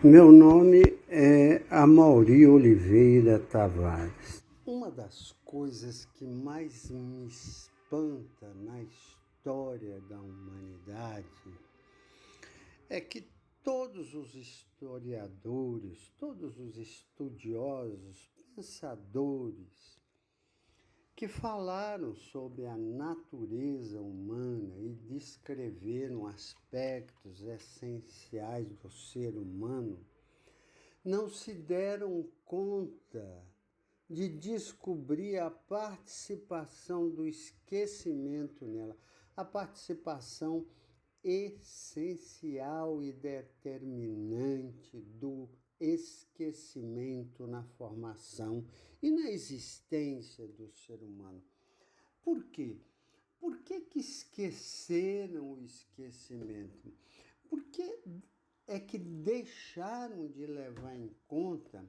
Meu nome é Amaury Oliveira Tavares. Uma das coisas que mais me espanta na história da humanidade é que todos os historiadores, todos os estudiosos, pensadores que falaram sobre a natureza humana e descreveram aspectos essenciais do ser humano, não se deram conta de descobrir a participação do esquecimento nela, a participação essencial e determinante do esquecimento na formação e na existência do ser humano. Por quê? Por que esqueceram o esquecimento? Por que é que deixaram de levar em conta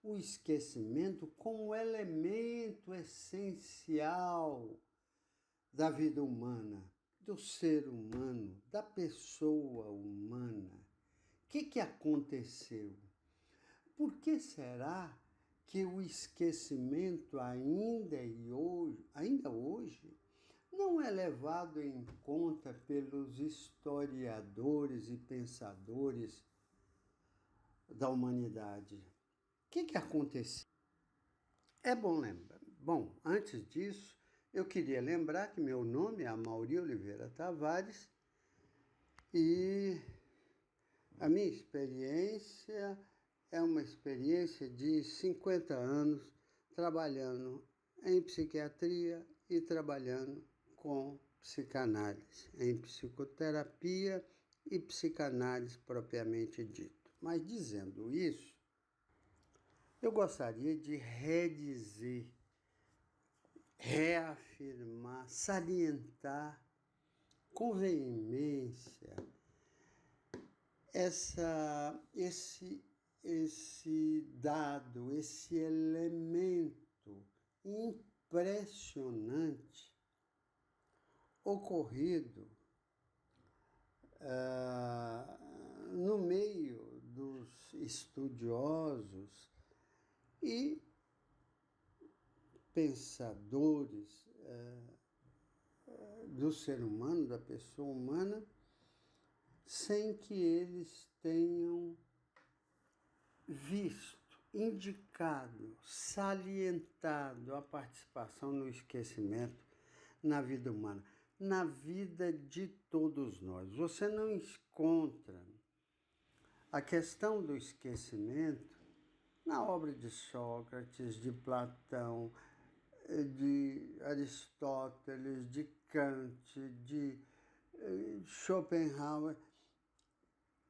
o esquecimento como elemento essencial da vida humana, do ser humano, da pessoa humana? O que aconteceu? Por que será que o esquecimento ainda hoje não é levado em conta pelos historiadores e pensadores da humanidade? O que aconteceu? É bom lembrar. Bom, antes disso, eu queria lembrar que meu nome é Amaury Oliveira Tavares e a minha experiência é uma experiência de 50 anos trabalhando em psiquiatria e trabalhando com psicanálise, em psicoterapia e psicanálise propriamente dito. Mas dizendo isso, eu gostaria de redizer, reafirmar, salientar com veemência esse dado, esse elemento impressionante ocorrido no meio dos estudiosos e pensadores do ser humano, da pessoa humana, sem que eles tenham visto, indicado, salientado a participação no esquecimento na vida humana, na vida de todos nós. Você não encontra a questão do esquecimento na obra de Sócrates, de Platão, de Aristóteles, de Kant, de Schopenhauer.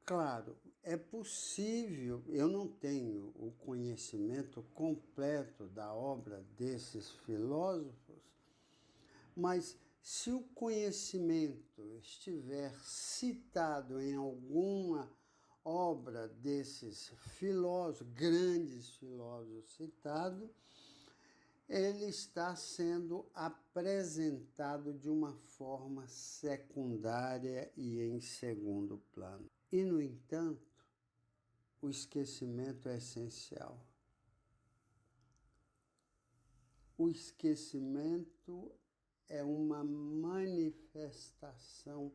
Claro, é possível, eu não tenho o conhecimento completo da obra desses filósofos, mas se o conhecimento estiver citado em alguma obra desses filósofos, grandes filósofos citados, ele está sendo apresentado de uma forma secundária e em segundo plano. E, no entanto, o esquecimento é essencial. O esquecimento é uma manifestação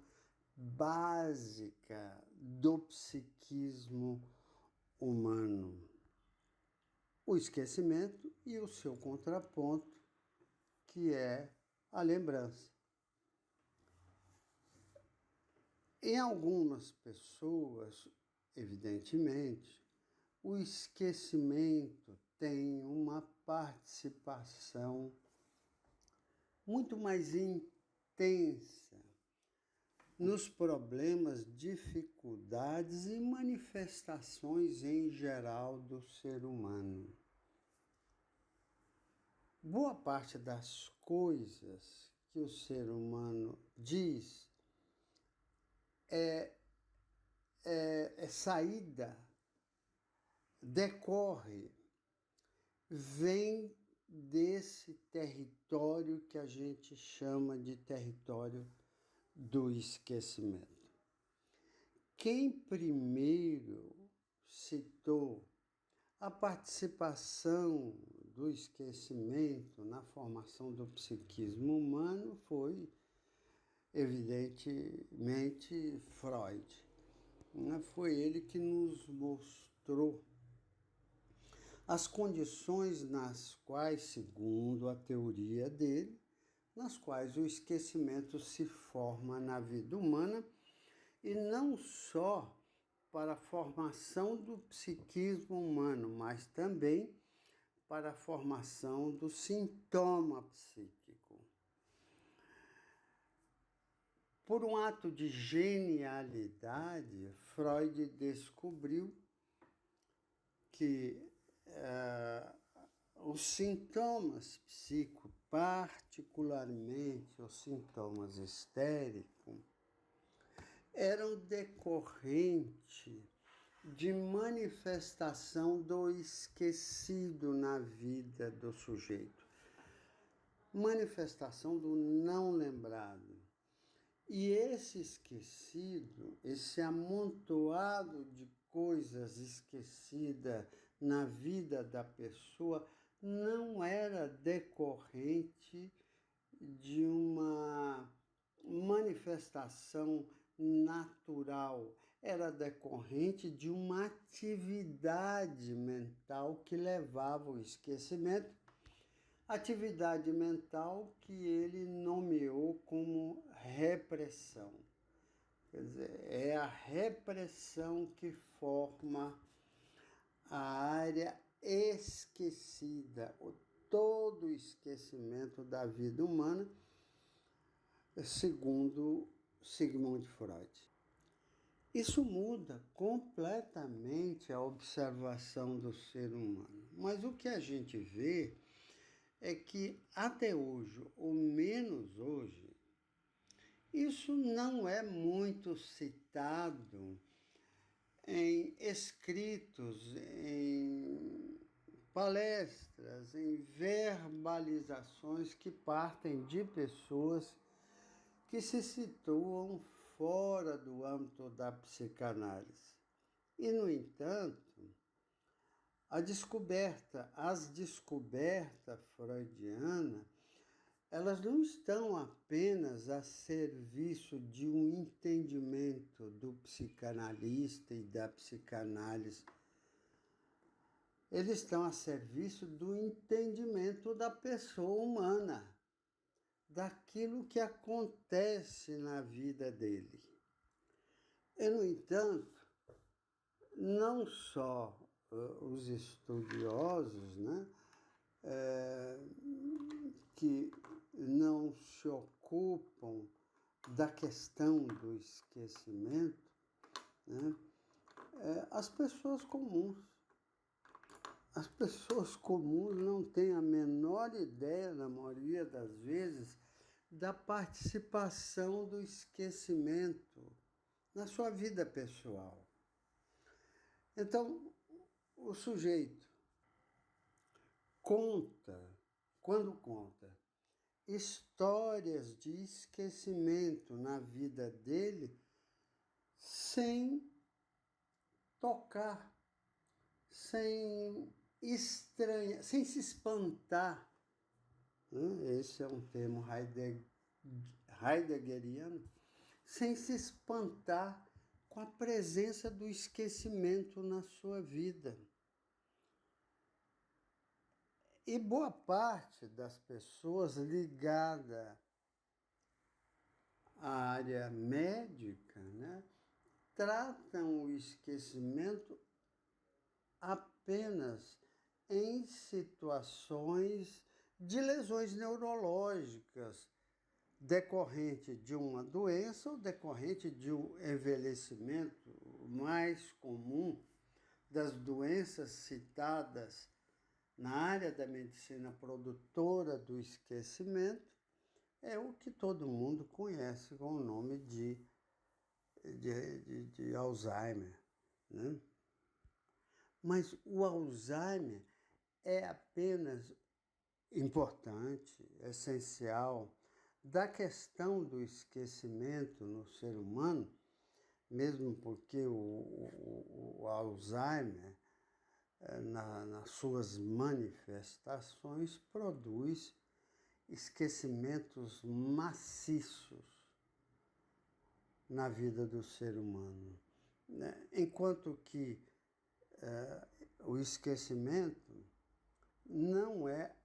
básica do psiquismo humano. O esquecimento e o seu contraponto, que é a lembrança. Em algumas pessoas, evidentemente, o esquecimento tem uma participação muito mais intensa nos problemas, dificuldades e manifestações em geral do ser humano. Boa parte das coisas que o ser humano diz saída, decorre, vem desse território que a gente chama de território do esquecimento. Quem primeiro citou a participação do esquecimento na formação do psiquismo humano foi, evidentemente, Freud. Foi ele que nos mostrou as condições nas quais, segundo a teoria dele, nas quais o esquecimento se forma na vida humana, e não só para a formação do psiquismo humano, mas também para a formação do sintoma psíquico. Por um ato de genialidade, Freud descobriu que os sintomas psíquicos, particularmente os sintomas histéricos, eram decorrentes de manifestação do esquecido na vida do sujeito, manifestação do não lembrado. E esse esquecido, esse amontoado de coisas esquecidas na vida da pessoa, não era decorrente de uma manifestação natural, era decorrente de uma atividade mental que levava ao esquecimento, atividade mental que ele nomeou como repressão. Quer dizer, é a repressão que forma a área esquecida, todo o esquecimento da vida humana, segundo Sigmund Freud. Isso muda completamente a observação do ser humano. Mas o que a gente vê é que até hoje, ou menos hoje, isso não é muito citado em escritos, em palestras, em verbalizações que partem de pessoas que se situam fora do âmbito da psicanálise. E, no entanto, as descobertas freudianas, elas não estão apenas a serviço de um entendimento do psicanalista e da psicanálise. Eles estão a serviço do entendimento da pessoa humana, daquilo que acontece na vida dele. E, no entanto, não só os estudiosos, que não se ocupam da questão do esquecimento, as pessoas comuns. As pessoas comuns não têm a menor ideia, na maioria das vezes, da participação do esquecimento na sua vida pessoal. Então, o sujeito quando conta histórias de esquecimento na vida dele, sem tocar, sem estranhar, sem se espantar. Esse é um termo heideggeriano. Sem se espantar com a presença do esquecimento na sua vida. E boa parte das pessoas ligadas à área médica, tratam o esquecimento apenas em situações de lesões neurológicas, decorrente de uma doença ou decorrente de um envelhecimento. O mais comum das doenças citadas na área da medicina produtora do esquecimento é o que todo mundo conhece com o nome de Alzheimer. Mas o Alzheimer é apenas importante, essencial, da questão do esquecimento no ser humano, mesmo porque o Alzheimer, nas suas manifestações, produz esquecimentos maciços na vida do ser humano, né? Enquanto que o esquecimento não é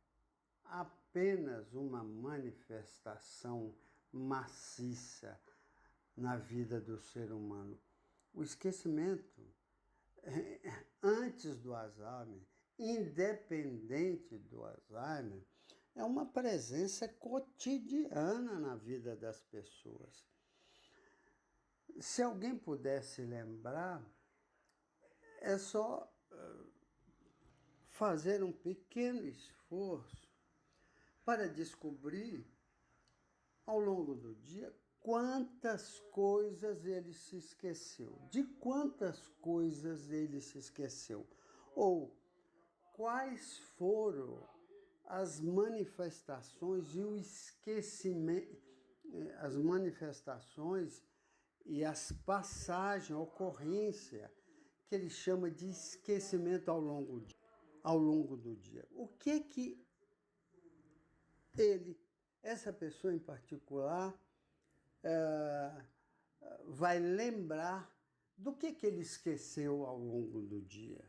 apenas uma manifestação maciça na vida do ser humano. O esquecimento, antes do Alzheimer, independente do Alzheimer, é uma presença cotidiana na vida das pessoas. Se alguém pudesse lembrar, é só fazer um pequeno esforço para descobrir, ao longo do dia, quantas coisas ele se esqueceu. De quantas coisas ele se esqueceu. Ou quais foram as manifestações e o esquecimento, as manifestações e as passagens, a ocorrência, que ele chama de esquecimento ao longo do dia. O que ele, essa pessoa em particular, vai lembrar do que ele esqueceu ao longo do dia.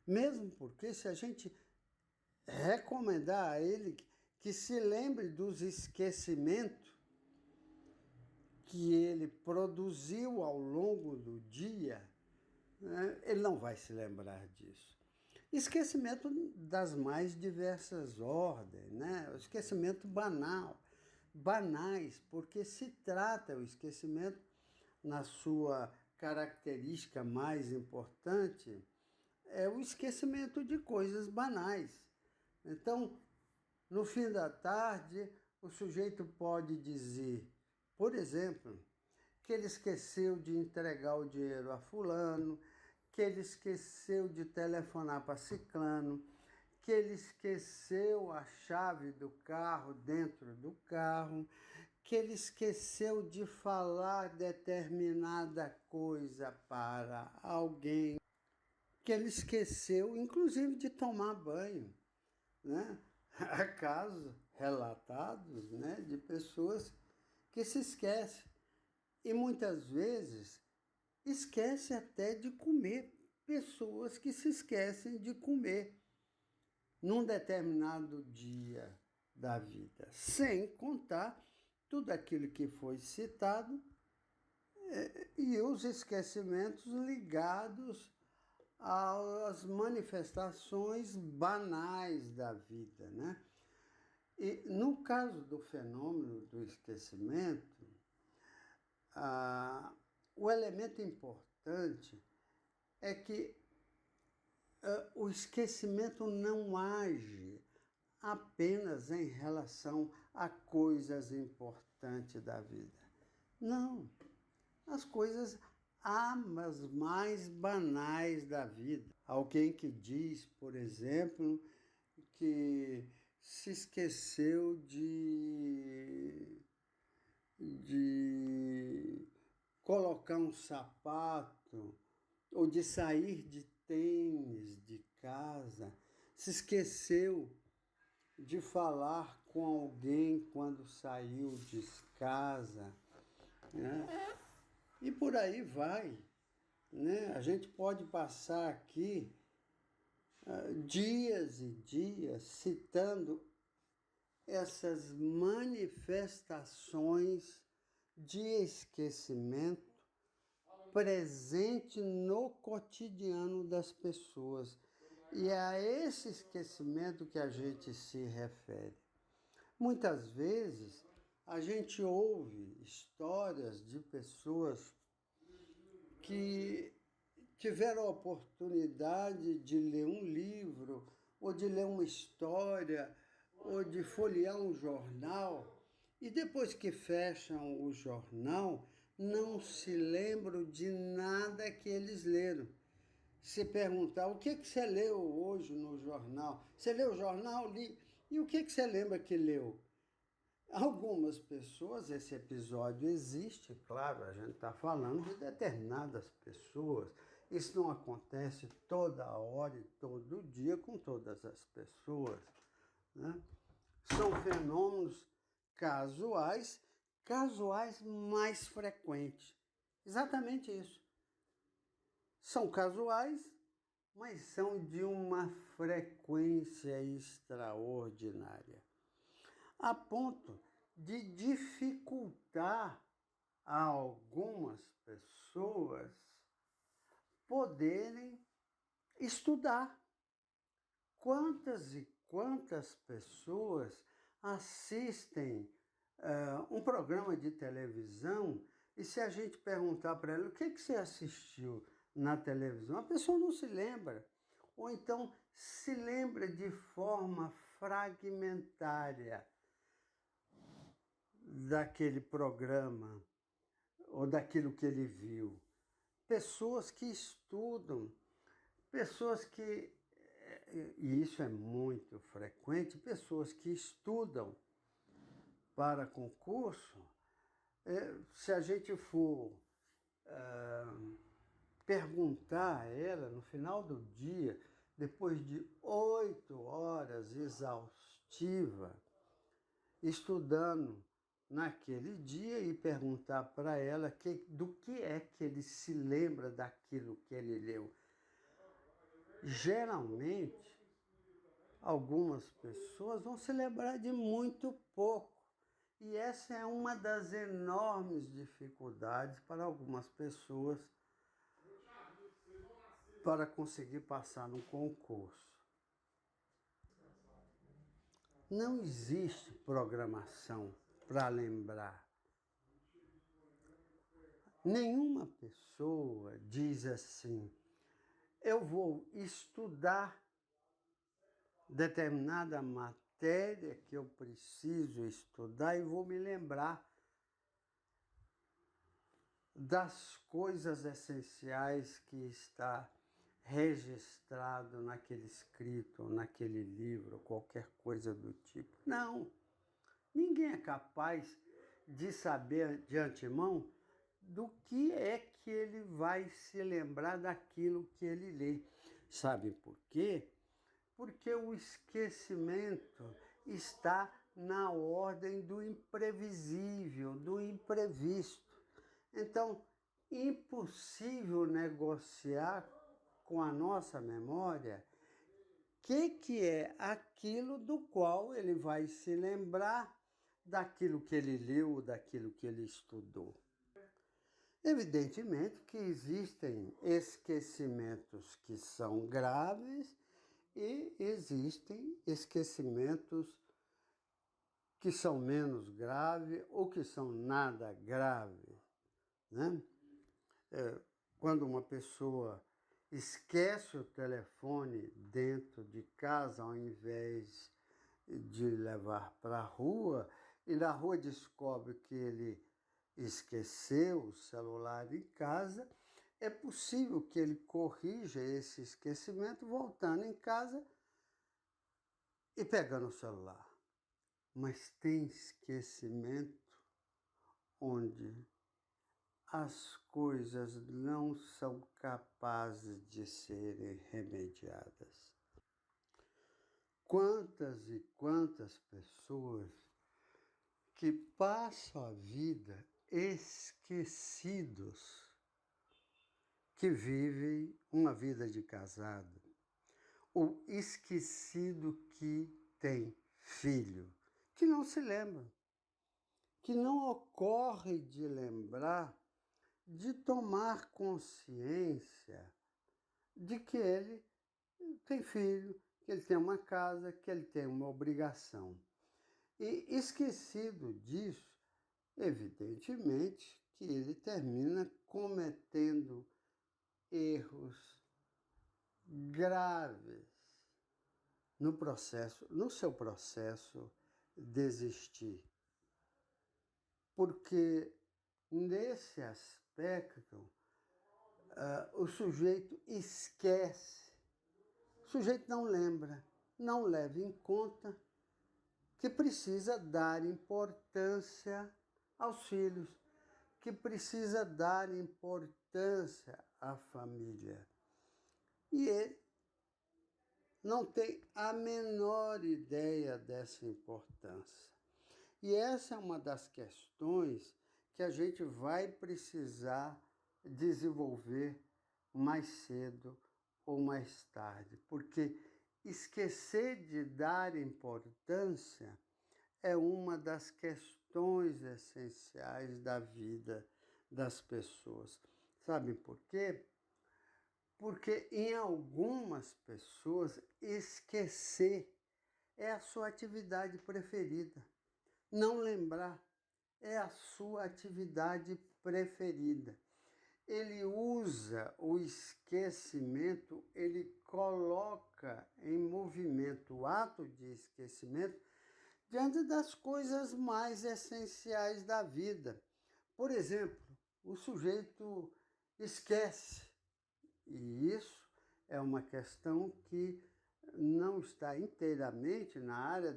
Mesmo porque se a gente recomendar a ele que se lembre dos esquecimentos que ele produziu ao longo do dia, né, ele não vai se lembrar disso. Esquecimento das mais diversas ordens, né? O esquecimento banais, porque se trata o esquecimento, na sua característica mais importante, é o esquecimento de coisas banais. Então, no fim da tarde, o sujeito pode dizer, por exemplo, que ele esqueceu de entregar o dinheiro a fulano, que ele esqueceu de telefonar para ciclano, que ele esqueceu a chave do carro dentro do carro, que ele esqueceu de falar determinada coisa para alguém, que ele esqueceu, inclusive, de tomar banho, né? Há casos relatados, né, de pessoas que se esquecem. E muitas vezes esquece até de comer. Pessoas que se esquecem de comer num determinado dia da vida, sem contar tudo aquilo que foi citado e os esquecimentos ligados às manifestações banais da vida, né? E no caso do fenômeno do esquecimento, o elemento importante é que o esquecimento não age apenas em relação a coisas importantes da vida. Não, as coisas as mais banais da vida. Alguém que diz, por exemplo, que se esqueceu de colocar um sapato ou de sair de tênis de casa, se esqueceu de falar com alguém quando saiu de casa, né? E por aí vai, né? A gente pode passar aqui dias e dias citando essas manifestações de esquecimento presente no cotidiano das pessoas. E é a esse esquecimento que a gente se refere. Muitas vezes a gente ouve histórias de pessoas que tiveram a oportunidade de ler um livro, ou de ler uma história, ou de folhear um jornal, e depois que fecham o jornal, não se lembram de nada que eles leram. Se perguntar, o que você leu hoje no jornal? Você leu o jornal? Li. E o que você lembra que leu? Algumas pessoas, esse episódio existe, claro, a gente está falando de determinadas pessoas. Isso não acontece toda hora e todo dia com todas as pessoas, né? São fenômenos casuais, casuais mais frequentes. Exatamente isso. São casuais, mas são de uma frequência extraordinária, a ponto de dificultar a algumas pessoas poderem estudar. Quantas e quantas pessoas assistem um programa de televisão e se a gente perguntar para ela o que você assistiu na televisão, a pessoa não se lembra. Ou então se lembra de forma fragmentária daquele programa ou daquilo que ele viu. Pessoas que estudam, pessoas que, e isso é muito frequente, pessoas que estudam para concurso, se a gente for perguntar a ela no final do dia, depois de 8 horas exaustiva, estudando naquele dia e perguntar para ela do que é que ele se lembra daquilo que ele leu. Geralmente, algumas pessoas vão se lembrar de muito pouco. E essa é uma das enormes dificuldades para algumas pessoas para conseguir passar no concurso. Não existe programação para lembrar. Nenhuma pessoa diz assim: eu vou estudar determinada matéria que eu preciso estudar e vou me lembrar das coisas essenciais que está registrado naquele escrito, naquele livro, qualquer coisa do tipo. Não, ninguém é capaz de saber de antemão do que é que ele vai se lembrar daquilo que ele lê. Sabe por quê? Porque o esquecimento está na ordem do imprevisível, do imprevisto. Então, impossível negociar com a nossa memória o que é aquilo do qual ele vai se lembrar daquilo que ele leu, daquilo que ele estudou. Evidentemente que existem esquecimentos que são graves e existem esquecimentos que são menos graves ou que são nada graves, né? Quando uma pessoa esquece o telefone dentro de casa ao invés de levar para a rua, e na rua descobre que ele esqueceu o celular em casa, é possível que ele corrija esse esquecimento voltando em casa e pegando o celular. Mas tem esquecimento onde as coisas não são capazes de serem remediadas. Quantas e quantas pessoas que passam a vida esquecidos, que vivem uma vida de casado, ou esquecido que tem filho, que não se lembra, que não ocorre de lembrar, de tomar consciência de que ele tem filho, que ele tem uma casa, que ele tem uma obrigação. E esquecido disso, evidentemente que ele termina cometendo erros graves no seu processo de existir. Porque nesse aspecto, o sujeito esquece, o sujeito não lembra, não leva em conta que que precisa dar importância aos filhos, que precisa dar importância à família. E ele não tem a menor ideia dessa importância. E essa é uma das questões que a gente vai precisar desenvolver mais cedo ou mais tarde, porque esquecer de dar importância é uma das questões essenciais da vida das pessoas. Sabem por quê? Porque em algumas pessoas esquecer é a sua atividade preferida. Não lembrar é a sua atividade preferida. Ele usa o esquecimento, ele coloca em movimento o ato de esquecimento diante das coisas mais essenciais da vida. Por exemplo, o sujeito esquece, e isso é uma questão que não está inteiramente na área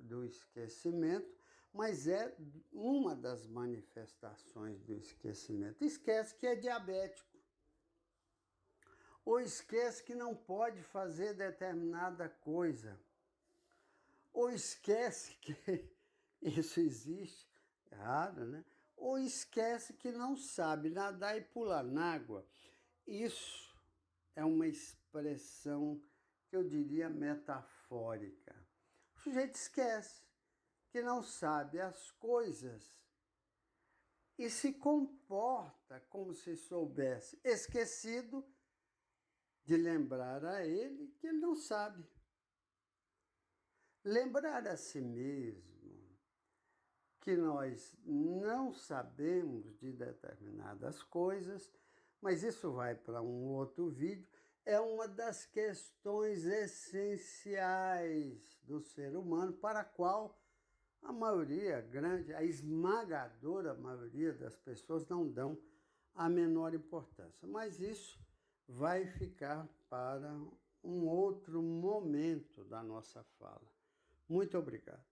do esquecimento, mas é uma das manifestações do esquecimento. Esquece que é diabético, ou esquece que não pode fazer determinada coisa, ou esquece que isso existe, errado, né? Ou esquece que não sabe nadar e pular na água. Isso é uma expressão que eu diria metafórica. O sujeito esquece que não sabe as coisas e se comporta como se soubesse, esquecido de lembrar a ele que ele não sabe. Lembrar a si mesmo que nós não sabemos de determinadas coisas, mas isso vai para um outro vídeo, é uma das questões essenciais do ser humano para a qual a maioria grande, a esmagadora maioria das pessoas não dão a menor importância. Mas isso vai ficar para um outro momento da nossa fala. Muito obrigado.